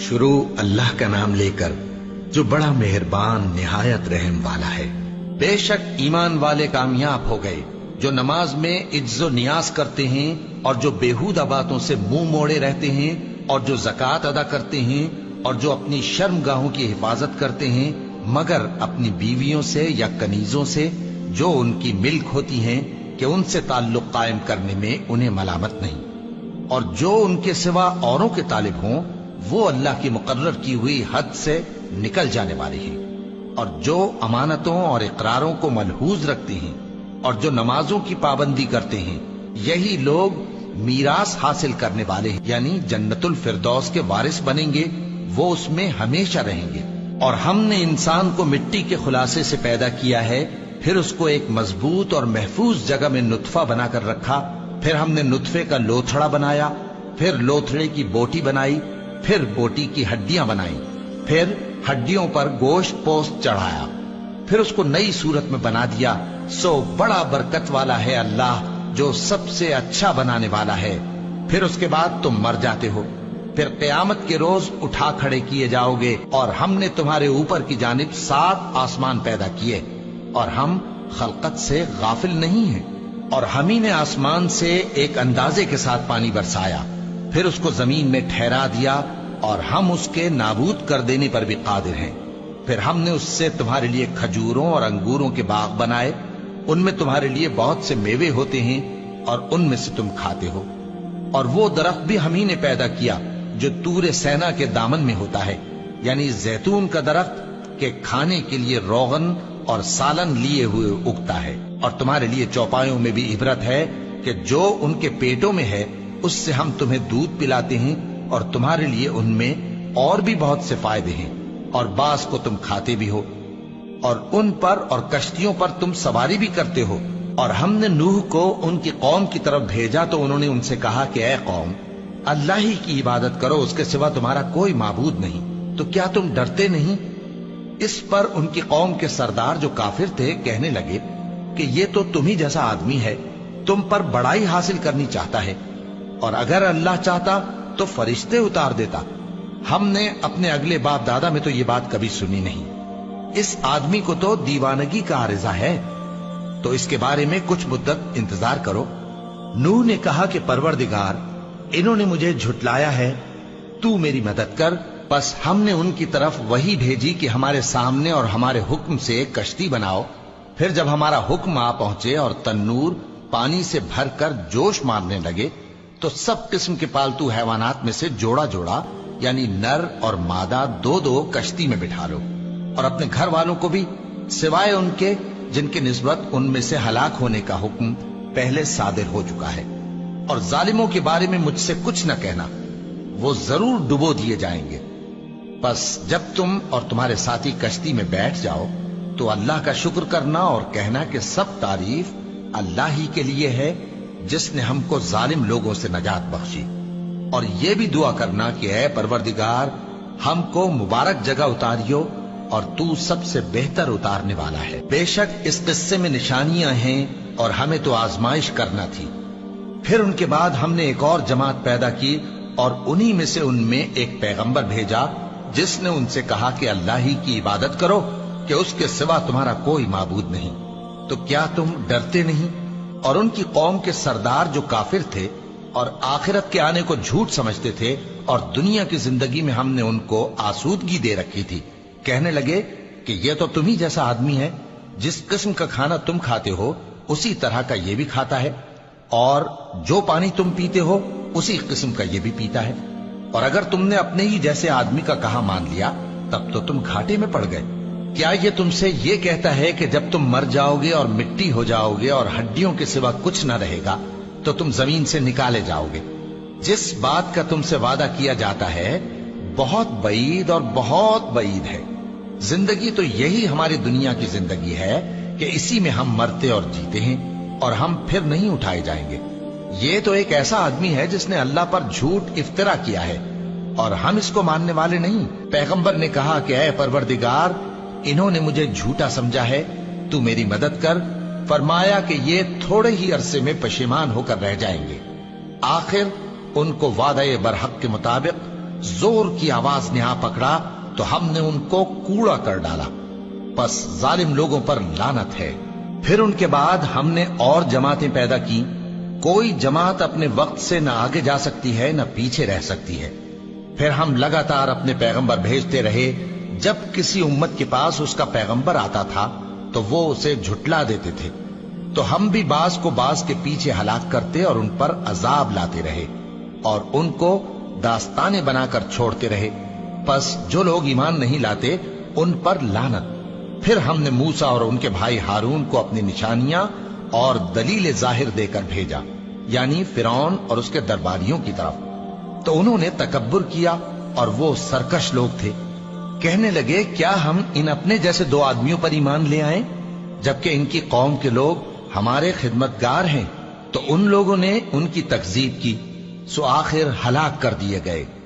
शुरू अल्लाह का नाम लेकर जो बड़ा मेहरबान निहायत रहम वाला है। बेशक ईमान वाले कामयाब हो गए जो नमाज में इज्जो नियाज करते हैं और जो बेहूदा बातों से मुंह मोड़े रहते हैं और जो ज़कात अदा करते हैं और जो अपनी शर्मगाहों की हिफाजत करते हैं मगर अपनी बीवियों से या कनीजों से जो उनकी मिल्क होती हैं कि उनसे ताल्लुक कायम करने में उन्हें मलामत नहीं, और जो उनके सिवा औरों के तालिब हों वो अल्लाह की मुकर्रर की हुई हद से निकल जाने वाले हैं, और जो अमानतों और इकरारों को मलहूज रखते हैं और जो नमाजों की पाबंदी करते हैं यही लोग मीरास हासिल करने वाले हैं, यानी जन्नतुल फिरदौस के वारिस बनेंगे, वो उसमें हमेशा रहेंगे। और हमने इंसान को मिट्टी के खुलासे से पैदा किया है, फिर उसको एक मजबूत और महफूज जगह में नुतफा बनाकर रखा, फिर हमने नुतफे का लोथड़ा बनाया, फिर लोथड़े की बोटी बनाई, फिर बोटी की हड्डियां बनाई, फिर हड्डियों पर गोश्त पोस्त चढ़ाया, फिर उसको नई सूरत में बना दिया। सो बड़ा बरकत वाला है अल्लाह जो सबसे अच्छा बनाने वाला है। फिर उसके बाद तुम मर जाते हो, फिर क़यामत के रोज उठा खड़े किए जाओगे, और हमने तुम्हारे ऊपर की जानिब 7 आसमान पैदा किए और हम खलकत से गाफिल नहीं हैं। और हम ही ने आसमान से एक अंदाजे के साथ पानी बरसाया, फिर उसको जमीन में ठहरा दिया, और हम उसके नाबूद कर देने पर भी कादिर हैं। फिर हमने उससे तुम्हारे लिए खजूरों और अंगूरों के बाग बनाए, उनमें तुम्हारे लिए बहुत से मेवे होते हैं और उनमें से तुम खाते हो। और वो दरख्त भी हम ही ने पैदा किया जो तूरे सेना के दामन में होता है, यानी जैतून का दरख्त के खाने के लिए रोगन और सालन लिए हुए उगता है। और तुम्हारे लिए चौपायों में भी इबरत है कि जो उनके पेटों में है उससे हम तुम्हें दूध पिलाते हैं, और तुम्हारे लिए उनमें और भी बहुत से फायदे हैं, और बास को तुम खाते भी हो, और उन पर और कश्तियों पर तुम सवारी भी करते हो। और हमने नूह को उनकी कौम की तरफ भेजा तो उन्होंने उनसे कहा कि ऐ कौम, अल्लाह ही की इबादत करो, उसके सिवा तुम्हारा कोई माबूद नहीं, तो क्या तुम डरते नहीं? इस पर उनकी कौम के सरदार जो काफिर थे कहने लगे कि ये तो तुम ही जैसा आदमी है, तुम पर बड़ाई हासिल करनी चाहता है, और अगर अल्लाह चाहता तो फरिश्ते उतार देता। हमने अपने अगले बाप दादा में तो ये बात कभी सुनी नहीं। इस आदमी को तो दीवानगी का आरिजा है, तो इसके बारे में कुछ मुद्दत इंतजार करो। नूह ने कहा कि परवरदिगार, इन्होंने मुझे झुटलाया है, तू मेरी मदद कर। बस हमने उनकी तरफ वही भेजी कि हमारे सामने और हमारे हुक्म से एक कश्ती बनाओ। फिर जब हमारा हुक्म आ पहुंचे और तन्नूर पानी से भरकर जोश मारने लगे तो सब किस्म के पालतू हैवानात में से जोड़ा जोड़ा यानी नर और मादा 2-2 कश्ती में बिठा लो, और अपने घर वालों को भी सिवाय उनके जिनके निस्बत उनमें से हलाक होने का हुक्म पहले सादिर हो चुका है। और जालिमों के बारे में मुझसे कुछ न कहना, वो जरूर डुबो दिए जाएंगे। बस जब तुम और तुम्हारे साथी कश्ती में बैठ जाओ तो अल्लाह का शुक्र करना और कहना कि सब तारीफ अल्लाह ही के लिए है जिसने हमको जालिम लोगों से नजात बख्शी। और ये भी दुआ करना कि ऐ परवरदिगार, हमको मुबारक जगह उतारियो और तू सबसे बेहतर उतारने वाला है। बेशक इस किस्से में निशानियां हैं और हमें तो आजमाइश करना थी। फिर उनके बाद हमने एक और जमात पैदा की और उन्हीं में से उनमें एक पैगंबर भेजा जिसने उनसे कहा कि अल्लाह ही की इबादत करो कि उसके सिवा तुम्हारा कोई माबूद नहीं, तो क्या तुम डरते नहीं? और उनकी कौम के सरदार जो काफिर थे और आखिरत के आने को झूठ समझते थे और दुनिया की जिंदगी में हमने उनको आसूदगी दे रखी थी, कहने लगे कि ये तो तुम ही जैसा आदमी है, जिस किस्म का खाना तुम खाते हो उसी तरह का ये भी खाता है, और जो पानी तुम पीते हो उसी किस्म का ये भी पीता है। और अगर तुमने अपने ही जैसे आदमी का कहा मान लिया तब तो तुम घाटे में पड़ गए। क्या ये तुमसे ये कहता है कि जब तुम मर जाओगे और मिट्टी हो जाओगे और हड्डियों के सिवा कुछ न रहेगा तो तुम जमीन से निकाले जाओगे? जिस बात का तुमसे वादा किया जाता है बहुत बईद और बहुत बईद है। जिंदगी तो यही हमारी दुनिया की जिंदगी है कि इसी में हम मरते और जीते हैं और हम फिर नहीं उठाए जाएंगे। ये तो एक ऐसा आदमी है जिसने अल्लाह पर झूठ इफ्तिरा किया है और हम इसको मानने वाले नहीं। पैगंबर ने कहा कि ऐ परवरदिगार, इन्होंने मुझे झूठा समझा है, तू मेरी मदद कर। फरमाया कि ये थोड़े ही अरसे में पशेमान होकर रह जाएंगे। आखिर उनको वादा बरहक के मुताबिक زور کی آواز نے آ پکڑا تو ہم نے ان کو کوڑا کر ڈالا، پس ظالم لوگوں پر لعنت ہے۔ پھر ان کے بعد ہم نے اور جماعتیں پیدا کی، کوئی جماعت اپنے وقت سے نہ آگے جا سکتی ہے نہ پیچھے رہ سکتی ہے۔ پھر ہم لگاتار اپنے پیغمبر بھیجتے رہے، جب کسی امت کے پاس اس کا پیغمبر آتا تھا تو وہ اسے جھٹلا دیتے تھے، تو ہم بھی بعض کو بعض کے پیچھے ہلاک کرتے اور ان پر عذاب لاتے رہے اور ان کو داستانیں بنا کر چھوڑتے رہے۔ پس جو لوگ ایمان نہیں لاتے ان پر لعنت۔ پھر ہم نے موسیٰ اور ان کے بھائی ہارون کو اپنی نشانیاں اور دلیل ظاہر دے کر بھیجا، یعنی فرعون اور اس کے درباریوں کی طرف، تو انہوں نے تکبر کیا اور وہ سرکش لوگ تھے۔ کہنے لگے کیا ہم ان اپنے جیسے دو آدمیوں پر ایمان لے آئیں جبکہ ان کی قوم کے لوگ ہمارے خدمتگار ہیں؟ تو ان لوگوں نے ان کی تکذیب کی، سو آخر ہلاک کر دیے گئے۔